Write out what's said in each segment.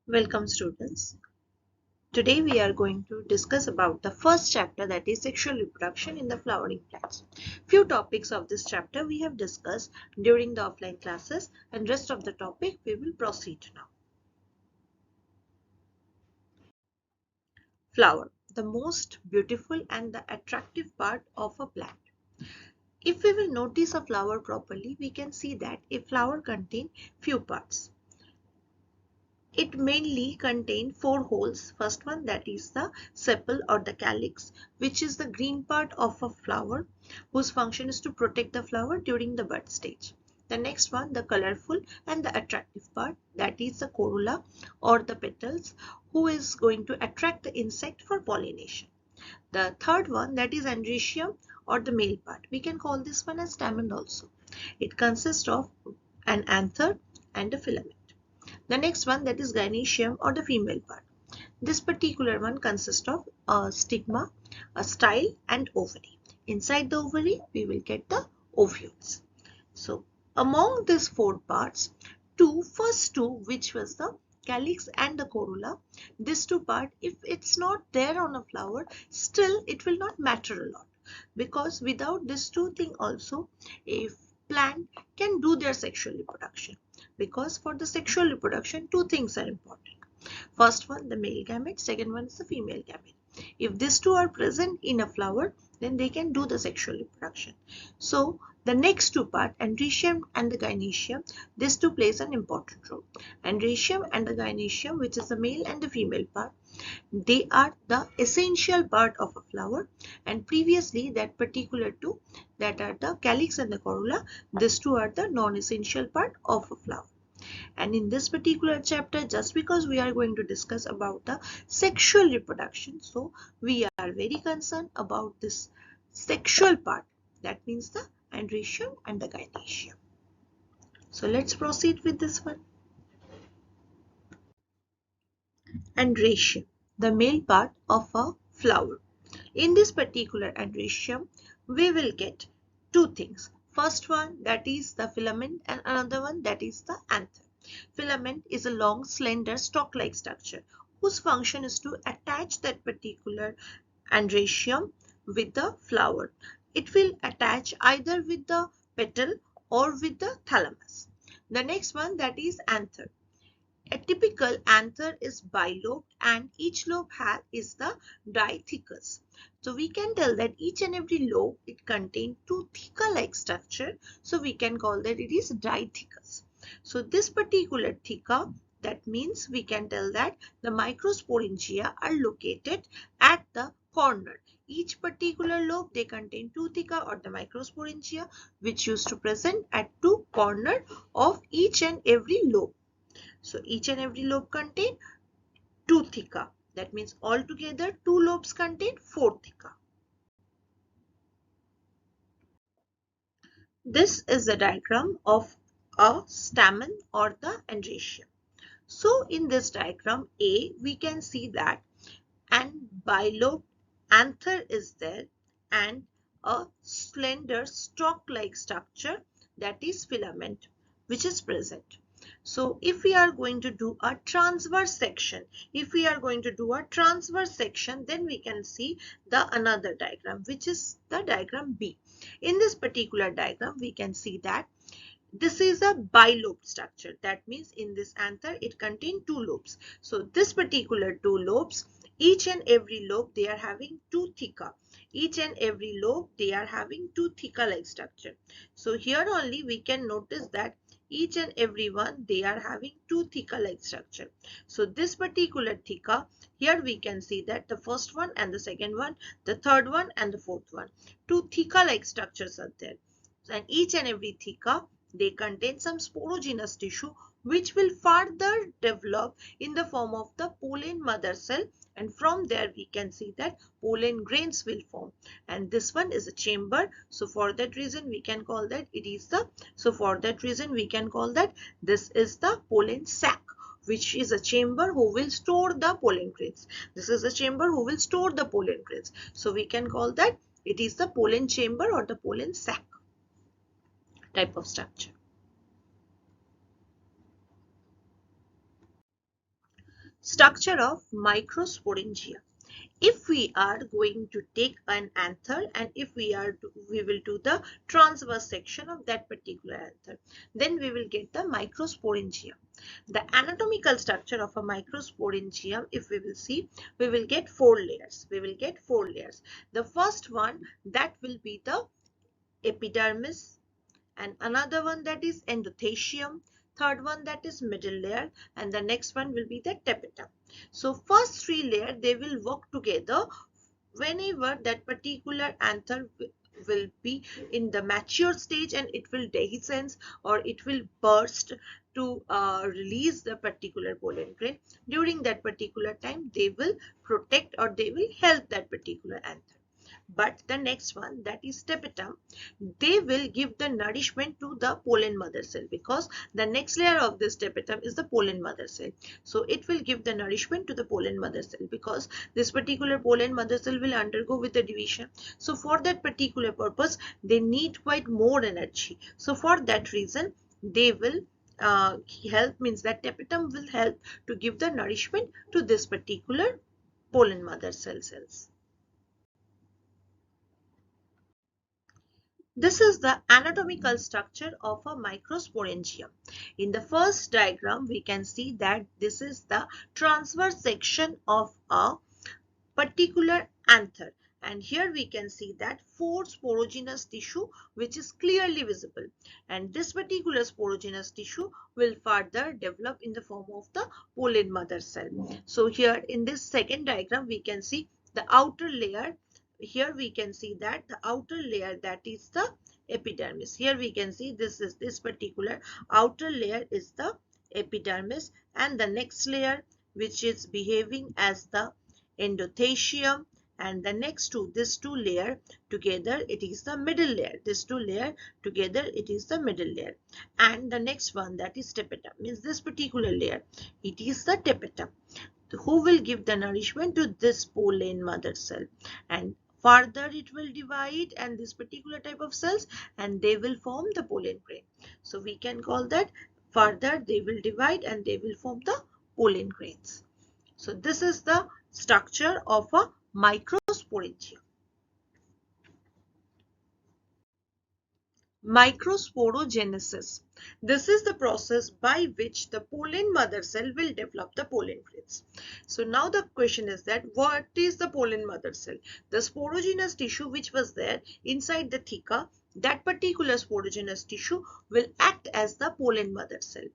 Welcome students. Today we are going to discuss about the first chapter, that is sexual reproduction in the flowering plants. Few topics of this chapter we have discussed during the offline classes, and rest of the topic we will proceed now. Flower, the most beautiful and the attractive part of a plant. If we will notice a flower properly, we can see that a flower contains few parts. It mainly contains four holes. First one, that is the sepal or the calyx, which is the green part of a flower whose function is to protect the flower during the bud stage. The next one, the colorful and the attractive part, that is the corolla or the petals, who is going to attract the insect for pollination. The third one, that is androecium or the male part. We can call this one as stamen also. It consists of an anther and a filament. The next one, that is gynoecium or the female part. This particular one consists of a stigma, a style and ovary. Inside the ovary, we will get the ovules. So among these four parts, first two, which was the calyx and the corolla, these two parts, if it's not there on a flower, still it will not matter a lot, because without these two things also, a plant can do their sexual reproduction. Because for the sexual reproduction, two things are important. First one, the male gamete. Second one is the female gamete. If these two are present in a flower, then they can do the sexual reproduction. So the next two part, androecium and the gynoecium, these two plays an important role. Androecium and the gynoecium, which is the male and the female part, they are the essential part of a flower, and previously that particular two, that are the calyx and the corolla, these two are the non-essential part of a flower. And in this particular chapter, just because we are going to discuss about the sexual reproduction, so we are very concerned about this sexual part, that means the androecium and the gynoecium. So let's proceed with this one. Androecium, the male part of a flower. In this particular androecium, we will get two things. First one, that is the filament, and another one, that is the anther. Filament is a long, slender, stalk-like structure whose function is to attach that particular androecium with the flower. It will attach either with the petal or with the thalamus. The next one, that is anther. A typical anther is bilobed, and each lobe is the diathecus. So we can tell that each and every lobe, it contains two theca-like structure. So we can call that it is diathecus. So this particular theca, that means we can tell that the microsporangia are located at the corner. Each particular lobe, they contain two theca or the microsporangia, which used to present at two corners of each and every lobe. So each and every lobe contain two theca. That means altogether two lobes contain four theca. This is the diagram of a stamen or the androecium. So in this diagram A, we can see that an bilobed anther is there and a slender stalk-like structure, that is filament, which is present. So if we are going to do a transverse section, then we can see the another diagram, which is the diagram B. In this particular diagram, we can see that this is a bilobed structure. That means in this anther, it contains two lobes. So this particular two lobes, each and every lobe, they are having two theca. Each and every lobe, they are having two theca-like structure. So here only we can notice that each and every one, they are having two theca-like structure. So this particular theca, here we can see that the first one and the second one, the third one and the fourth one, two theca-like structures are there. And each and every theca, they contain some sporogenous tissue which will further develop in the form of the pollen mother cell, and from there we can see that pollen grains will form, and this one is a chamber. So for that reason we can call that this is the pollen sac, which is a chamber who will store the pollen grains. So we can call that it is the pollen chamber or the pollen sac type of structure. Structure of microsporangia. If we are going to take an anther and if we will do the transverse section of that particular anther, then we will get the microsporangium. The anatomical structure of a microsporangium, if we will see, we will get four layers. The first one, that will be the epidermis, and another one that is endothelium, third one that is middle layer, and the next one will be the tapetum. So first three layer, they will work together whenever that particular anther will be in the mature stage and it will dehiscence or it will burst to release the particular pollen grain. During that particular time, they will protect or they will help that particular anther. But the next one, that is tapetum, they will give the nourishment to the pollen mother cell, because the next layer of this tapetum is the pollen mother cell. So it will give the nourishment to the pollen mother cell, because this particular pollen mother cell will undergo with the division. So for that particular purpose, they need quite more energy. So for that reason, they will help, means that tapetum will help to give the nourishment to this particular pollen mother cells. This is the anatomical structure of a microsporangium. In the first diagram, we can see that this is the transverse section of a particular anther. And here we can see that four sporogenous tissue which is clearly visible. And this particular sporogenous tissue will further develop in the form of the pollen mother cell. So here in this second diagram, we can see the outer layer. Here we can see that the outer layer, that is the epidermis. Here we can see this particular outer layer is the epidermis, and the next layer, which is behaving as the endothelium, and the next two, this two layer together, it is the middle layer. This two layer together, it is the middle layer. And the next one, that is tapetum, means this particular layer, it is the tapetum, who will give the nourishment to this pollen mother cell. And further it will divide, and this particular type of cells, and they will form the pollen grain. So we can call that, further they will divide and they will form the pollen grains. So this is the structure of a microsporangium. Microsporogenesis. This is the process by which the pollen mother cell will develop the pollen grains. So now the question is that what is the pollen mother cell? The sporogenous tissue which was there inside the theca, that particular sporogenous tissue will act as the pollen mother cell.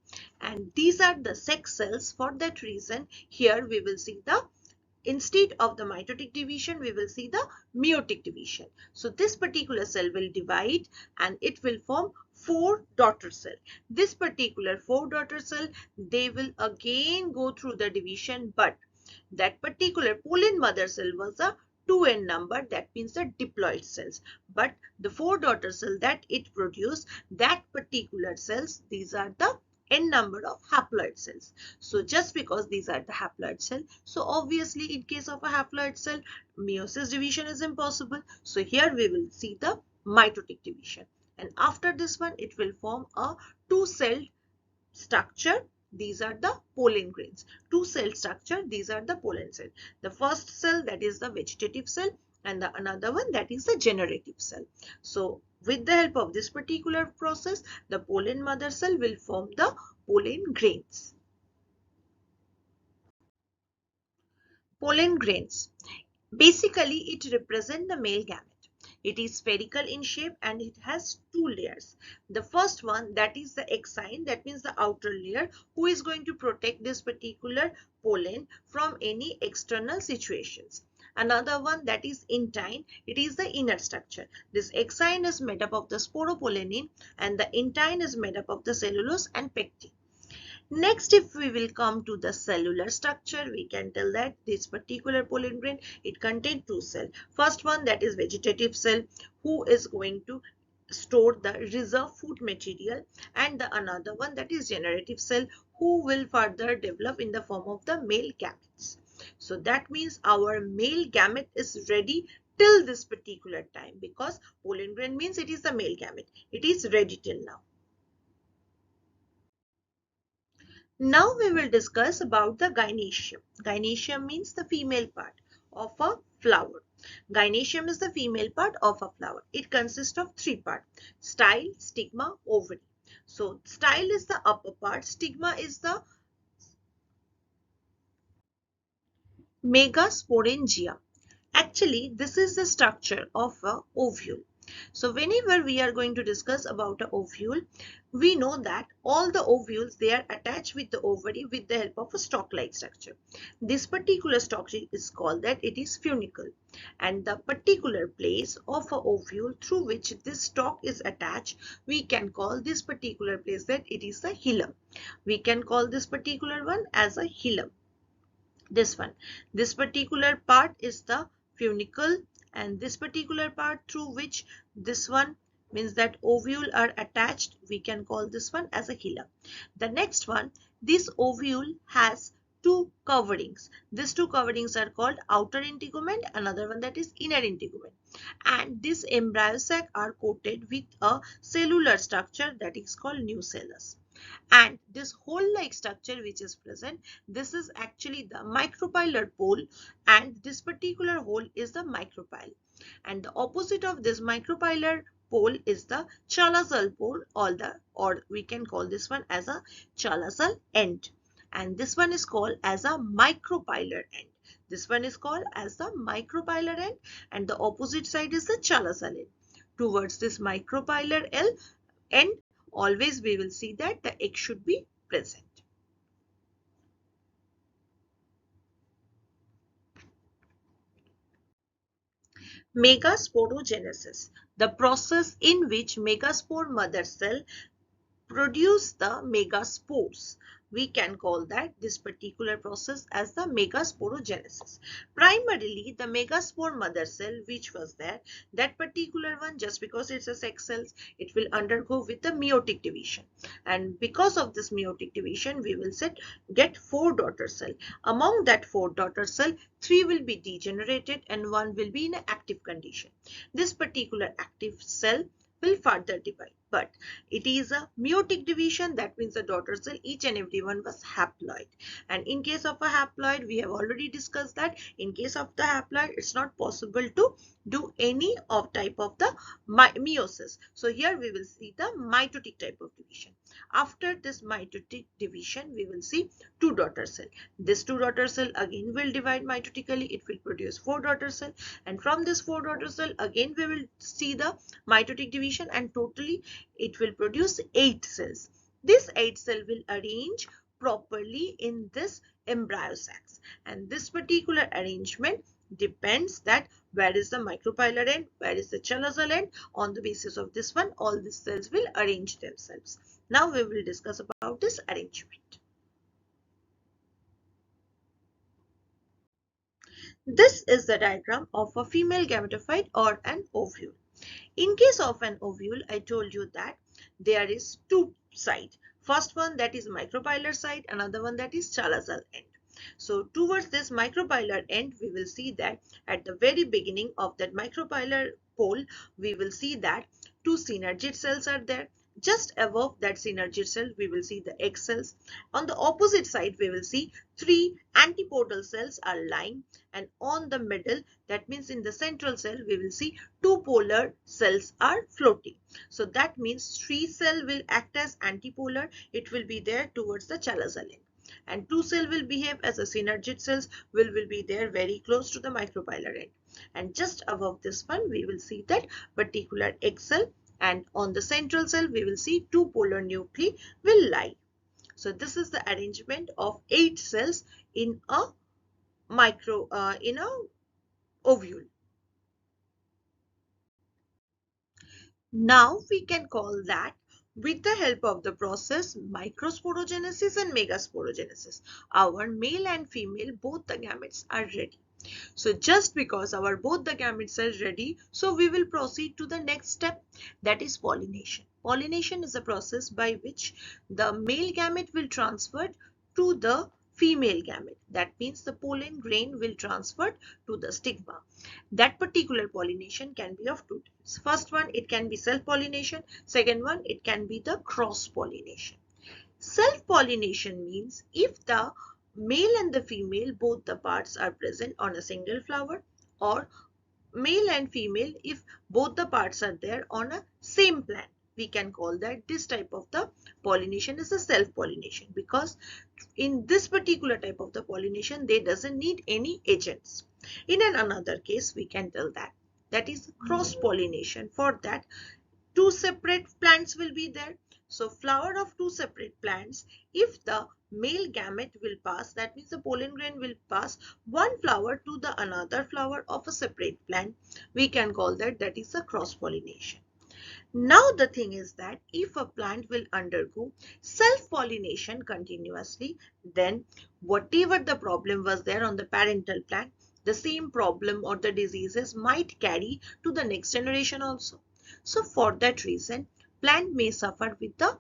And these are the sex cells. For that reason, here we will see the, instead of the mitotic division, we will see the meiotic division. So this particular cell will divide and it will form four daughter cell. This particular four daughter cell, they will again go through the division, but that particular pollen mother cell was a 2n number, that means the diploid cells. But the four daughter cell that it produced, that particular cells, these are the n number of haploid cells. So just because these are the haploid cell, so obviously in case of a haploid cell, meiosis division is impossible. So here we will see the mitotic division, and after this one it will form a two-celled structure. These are the pollen grains. Two-cell structure, these are the pollen cell. The first cell, that is the vegetative cell, and the another one, that is the generative cell. So with the help of this particular process, the pollen mother cell will form the pollen grains. Pollen grains. Basically, it represents the male gamete. It is spherical in shape and it has two layers. The first one, that is the exine, that means the outer layer, who is going to protect this particular pollen from any external situations. Another one, that is intine, it is the inner structure. This exine is made up of the sporopollenin and the intine is made up of the cellulose and pectin. Next, if we will come to the cellular structure, we can tell that this particular pollen grain, it contains two cells. First one, that is vegetative cell, who is going to store the reserve food material, and the another one, that is generative cell, who will further develop in the form of the male gametes. So that means our male gamete is ready till this particular time, because pollen grain means it is the male gamete. It is ready till now. Now we will discuss about the gynoecium. Gynoecium means the female part of a flower. Gynoecium is the female part of a flower. It consists of three parts: style, stigma, ovary. So style is the upper part, stigma is the megasporangia. Actually, this is the structure of a ovule. So whenever we are going to discuss about a ovule, we know that all the ovules, they are attached with the ovary with the help of a stalk-like structure. This particular structure is called that it is funicle, and the particular place of a ovule through which this stalk is attached, we can call this particular place that it is the hilum. We can call this particular one as a hilum. This particular part is the funicle, and this particular part through which this one means that ovule are attached, we can call this one as a hilum. The next one, this ovule has two coverings. These two coverings are called outer integument, another one that is inner integument, and this embryo sac are coated with a cellular structure that is called nucellus. And this hole like structure which is present, this is actually the micropylar pole, and this particular hole is the micropyle, and the opposite of this micropylar pole is the chalazal pole, or we can call this one as a chalazal end, and this one is called as a micropylar end. This one is called as the micropylar end, and the opposite side is the chalazal end. Towards this micropylar end, always we will see that the egg should be present. Megasporogenesis, the process in which megaspore mother cell produce the megaspores. We can call that this particular process as the megasporogenesis. Primarily, the megaspore mother cell which was there, that particular one, just because it's a sex cells, it will undergo with the meiotic division. And because of this meiotic division, we will get four daughter cell. Among that four daughter cell, three will be degenerated and one will be in an active condition. This particular active cell will further divide, but it is a meiotic division. That means the daughter cell, each and every one was haploid, and in case of a haploid, we have already discussed that in case of the haploid, it's not possible to do any of type of the meiosis. So here we will see the mitotic type of division. After this mitotic division, we will see two daughter cell. This two daughter cell again will divide mitotically, it will produce four daughter cell, and from this four daughter cell again we will see the mitotic division, and totally it will produce 8 cells. This 8 cell will arrange properly in this embryo sacs, and this particular arrangement depends that where is the micropylar end, where is the chalazal end. On the basis of this one, all these cells will arrange themselves. Now we will discuss about this arrangement. This is the diagram of a female gametophyte or an ovule. In case of an ovule, I told you that there is two sides. First one, that is micropylar side, another one that is chalazal end. So towards this micropylar end, we will see that at the very beginning of that micropylar pole, we will see that two synergid cells are there. Just above that synergid cell, we will see the egg cells. On the opposite side, we will see three antipodal cells are lying, and on the middle, that means in the central cell, we will see two polar cells are floating. So that means three cell will act as antipolar. It will be there towards the chalazal end, and two cell will behave as a synergid cells, will be there very close to the micropylar end. And just above this one, we will see that particular egg cell, and on the central cell, we will see two polar nuclei will lie. So this is the arrangement of 8 cells in a ovule. Now we can call that, with the help of the process microsporogenesis and megasporogenesis, our male and female both the gametes are ready. So just because our both the gametes are ready, so we will proceed to the next step, that is pollination. Pollination is a process by which the male gamete will transfer to the female gamete. That means the pollen grain will transfer to the stigma. That particular pollination can be of two types. First one, it can be self-pollination. Second one, it can be the cross-pollination. Self-pollination means if the male and the female, both the parts are present on a single flower, or male and female if both the parts are there on a same plant. We can call that this type of the pollination is a self-pollination, because in this particular type of the pollination they doesn't need any agents. In another case we can tell that that is cross-pollination. For that, two separate plants will be there. So flower of two separate plants, if the male gamete will pass, that means the pollen grain will pass one flower to the another flower of a separate plant, we can call that that is a cross pollination. Now the thing is that if a plant will undergo self-pollination continuously, then whatever the problem was there on the parental plant, the same problem or the diseases might carry to the next generation also. So for that reason, plant may suffer with the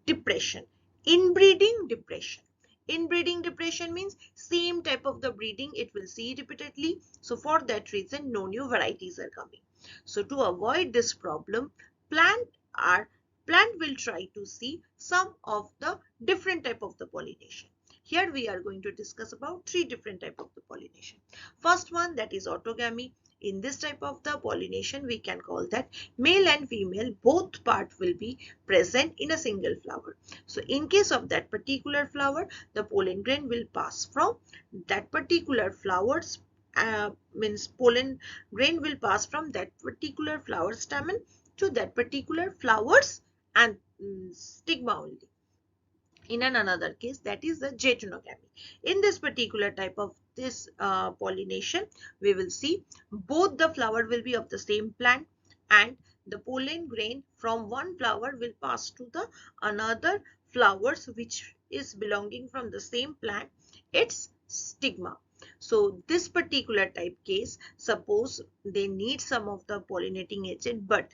depression, inbreeding depression. Inbreeding depression means same type of the breeding it will see repeatedly. So for that reason, no new varieties are coming. So to avoid this problem, plant are plant will try to see some of the different type of the pollination. Here we are going to discuss about three different type of the pollination. First one, that is autogamy. In this type of the pollination, we can call that male and female both part will be present in a single flower. So in case of that particular flower, the pollen grain will pass from that particular flowers, means pollen grain will pass from that particular flower stamen to that particular flowers and stigma only. In another case, that is the J-monogamy. In this particular type of this pollination, we will see both the flower will be of the same plant, and the pollen grain from one flower will pass to the another flowers which is belonging from the same plant, its stigma. So this particular type case, suppose they need some of the pollinating agent, but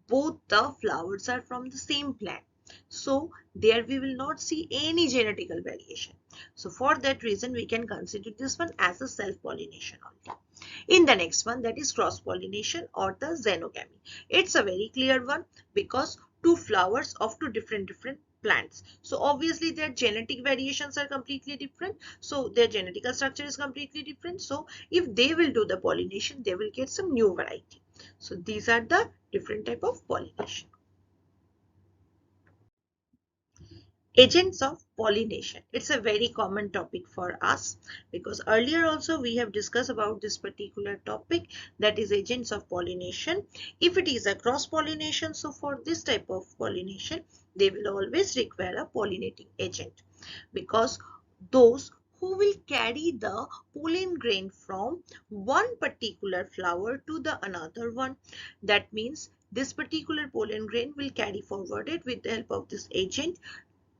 both the flowers are from the same plant. So there we will not see any genetical variation. So for that reason, we can consider this one as a self-pollination only. In the next one, that is cross-pollination or the xenogamy. It's a very clear one because two flowers of two different plants. So obviously their genetic variations are completely different. So their genetical structure is completely different. So if they will do the pollination, they will get some new variety. So these are the different type of pollination. Agents of pollination. It's a very common topic for us because earlier also we have discussed about this particular topic, that is agents of pollination. If it is a cross pollination, so for this type of pollination, they will always require a pollinating agent, because those who will carry the pollen grain from one particular flower to the another one, that means this particular pollen grain will carry forwarded with the help of this agent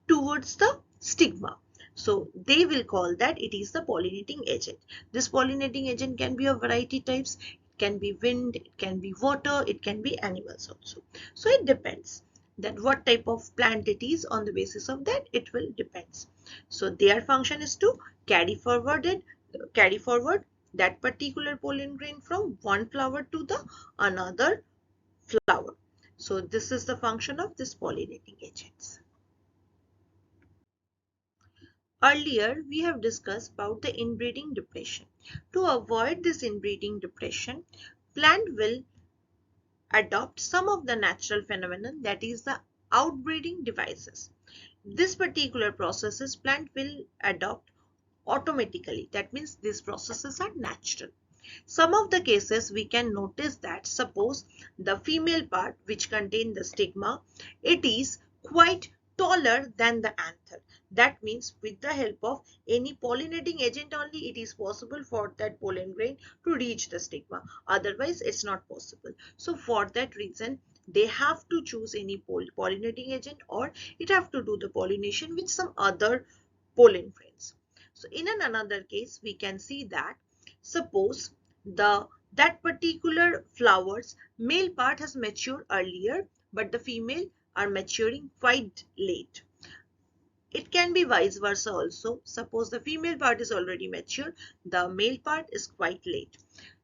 towards the stigma. So they will call that it is the pollinating agent. This pollinating agent can be of variety types. It can be wind, it can be water, it can be animals also. So it depends that what type of plant it is. On the basis of that, it will depends. So their function is to carry forward that particular pollen grain from one flower to the another flower. So this is the function of this pollinating agents. Earlier, we have discussed about the inbreeding depression. To avoid this inbreeding depression, plant will adopt some of the natural phenomenon, that is the outbreeding devices. This particular processes plant will adopt automatically. That means these processes are natural. Some of the cases we can notice that suppose the female part which contain the stigma, it is quite taller than the anther. That means with the help of any pollinating agent only it is possible for that pollen grain to reach the stigma. Otherwise it's not possible. So for that reason they have to choose any pollinating agent, or it have to do the pollination with some other pollen grains. So in another case we can see that suppose that particular flowers male part has matured earlier but the female are maturing quite late. It can be vice versa also. Suppose the female part is already mature, the male part is quite late.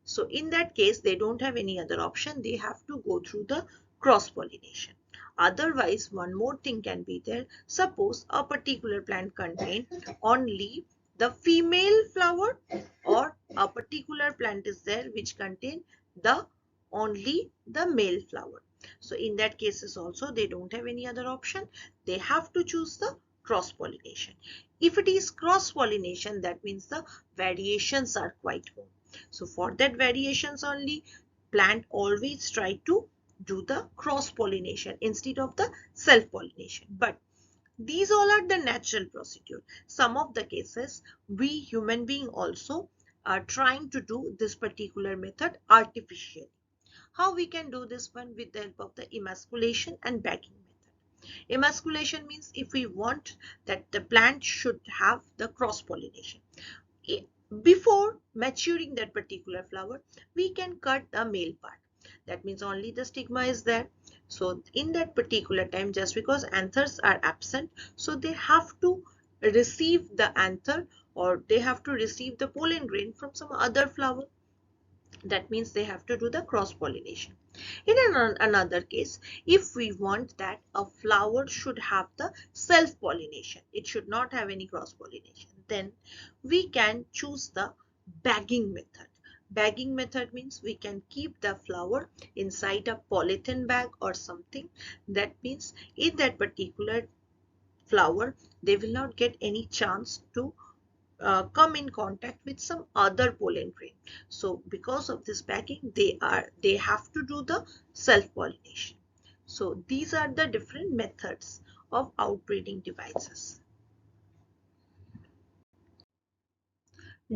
So in that case they don't have any other option, they have to go through the cross pollination. Otherwise, one more thing can be there. Suppose a particular plant contains only the female flower, or a particular plant is there which contain the only the male flower. So in that cases also they don't have any other option. They have to choose the cross pollination. If it is cross pollination, that means the variations are quite more. So for that variations only, plant always try to do the cross pollination instead of the self pollination. But these all are the natural procedure. Some of the cases we human being also are trying to do this particular method artificially. How we can do this one? With the help of the emasculation and bagging method. Emasculation means if we want that the plant should have the cross pollination, before maturing that particular flower, we can cut the male part. That means only the stigma is there. So in that particular time, just because anthers are absent, so they have to receive the anther, or they have to receive the pollen grain from some other flower. That means they have to do the cross pollination. In another case, if we want that a flower should have the self pollination, it should not have any cross pollination, then we can choose the bagging method. Bagging method means we can keep the flower inside a polythene bag or something. That means in that particular flower they will not get any chance to come in contact with some other pollen grain. So because of this bagging, they have to do the self pollination. So these are the different methods of outbreeding devices.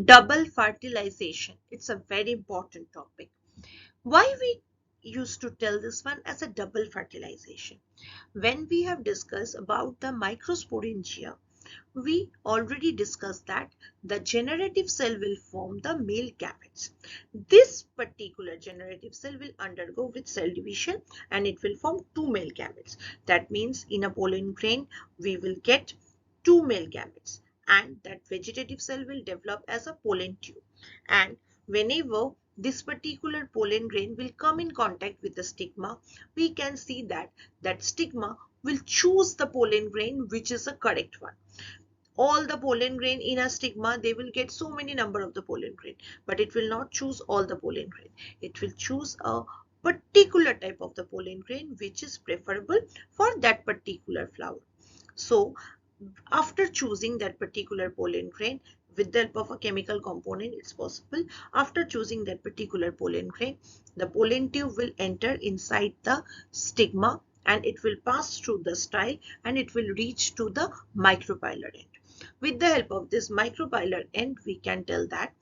Double fertilization, it's a very important topic. Why we used to tell this one as a double fertilization? When we have discussed about the microsporangia, we already discussed that the generative cell will form the male gametes. This particular generative cell will undergo with cell division and it will form two male gametes. That means in a pollen grain we will get two male gametes, and that vegetative cell will develop as a pollen tube. And whenever this particular pollen grain will come in contact with the stigma, we can see that that stigma will choose the pollen grain which is a correct one. All the pollen grain in a stigma, they will get so many number of the pollen grain, but it will not choose all the pollen grain. It will choose a particular type of the pollen grain which is preferable for that particular flower. So after choosing that particular pollen grain with the help of a chemical component, it's possible. After choosing that particular pollen grain, the pollen tube will enter inside the stigma and it will pass through the style and it will reach to the micropylar end. With the help of this micropylar end, we can tell that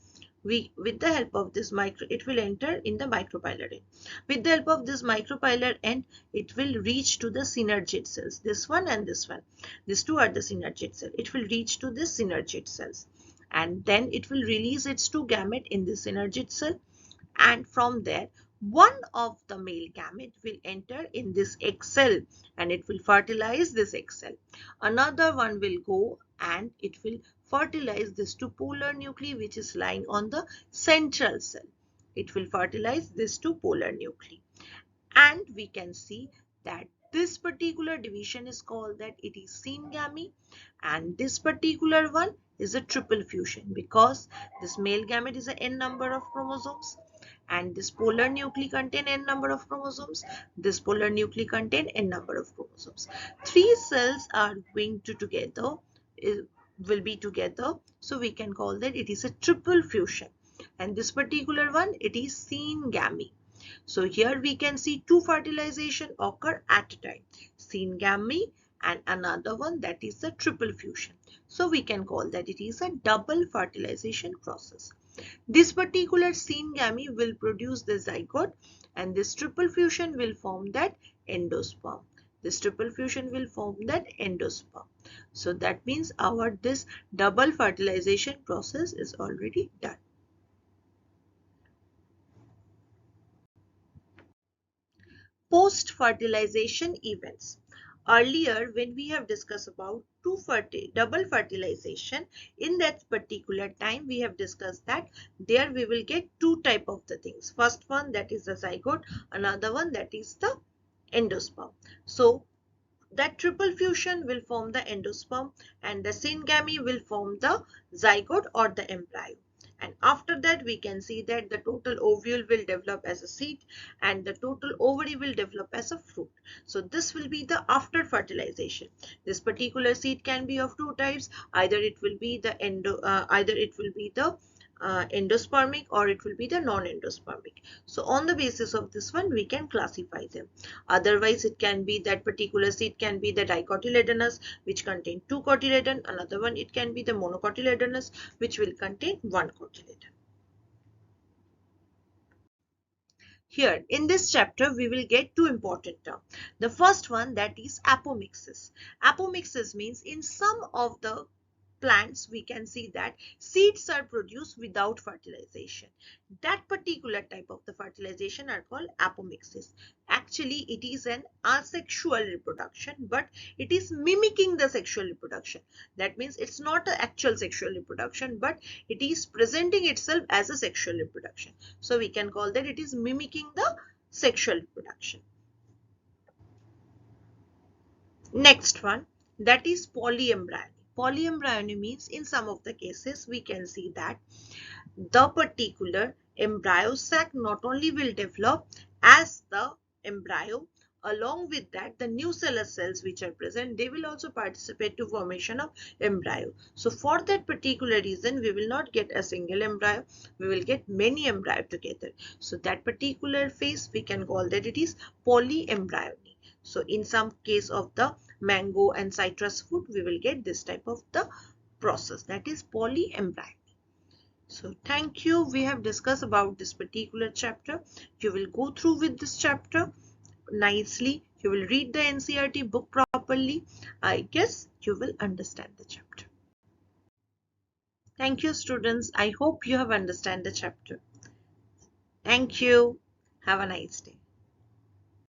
with the help of this it will enter in the micropylar end. With the help of this micropylar end, it will reach to the synergid cells. This one and this one. These two are the synergid cells. It will reach to this synergid cells. And then it will release its two gamete in the synergid cell. And from there, one of the male gamete will enter in this egg cell and it will fertilize this egg cell. Another one will go and it will fertilize this two polar nuclei which is lying on the central cell. It will fertilize this two polar nuclei. And we can see that this particular division is called that it is syngamy, and this particular one is a triple fusion because this male gamete is a n number of chromosomes and this polar nuclei contain n number of chromosomes. This polar nuclei contain n number of chromosomes. Three cells are going to together, will be together, so we can call that it is a triple fusion. And this particular one, it is syngamy. So here we can see two fertilization occur at a time, syngamy and another one, that is the triple fusion. So we can call that it is a double fertilization process. This particular syngamy will produce the zygote and this triple fusion will form that endosperm. This triple fusion will form that endosperm. So that means our this double fertilization process is already done. Post-fertilization events. Earlier, when we have discussed about double fertilization, in that particular time, we have discussed that there we will get two type of the things. First one, that is the zygote. Another one, that is the endosperm. So that triple fusion will form the endosperm and the syngamy will form the zygote or the embryo. And after that we can see that the total ovule will develop as a seed and the total ovary will develop as a fruit. So this will be the after fertilization. This particular seed can be of two types. Either it will be the endospermic or it will be the non-endospermic. So on the basis of this one we can classify them. Otherwise it can be that particular seed can be the dicotyledonous which contain two cotyledon. Another one it can be the monocotyledonous which will contain one cotyledon. Here in this chapter we will get two important terms. The first one, that is apomixis. Apomixis means in some of the plants we can see that seeds are produced without fertilization. That particular type of the fertilization are called apomixis. Actually it is an asexual reproduction, but it is mimicking the sexual reproduction. That means it's not an actual sexual reproduction, but it is presenting itself as a sexual reproduction. So we can call that it is mimicking the sexual reproduction. Next one, that is polyembryony. Polyembryony means in some of the cases we can see that the particular embryo sac not only will develop as the embryo, along with that the nucellus cells which are present, they will also participate to formation of embryo. So for that particular reason we will not get a single embryo, we will get many embryo together. So that particular phase we can call that it is polyembryony. So in some case of the mango and citrus fruit we will get this type of the process, that is polyembryony. So thank you. We have discussed about this particular chapter. You will go through with this chapter nicely. You will read the NCERT book properly. I guess you will understand the chapter. Thank you, students. I hope you have understand the chapter. Thank you. Have a nice day.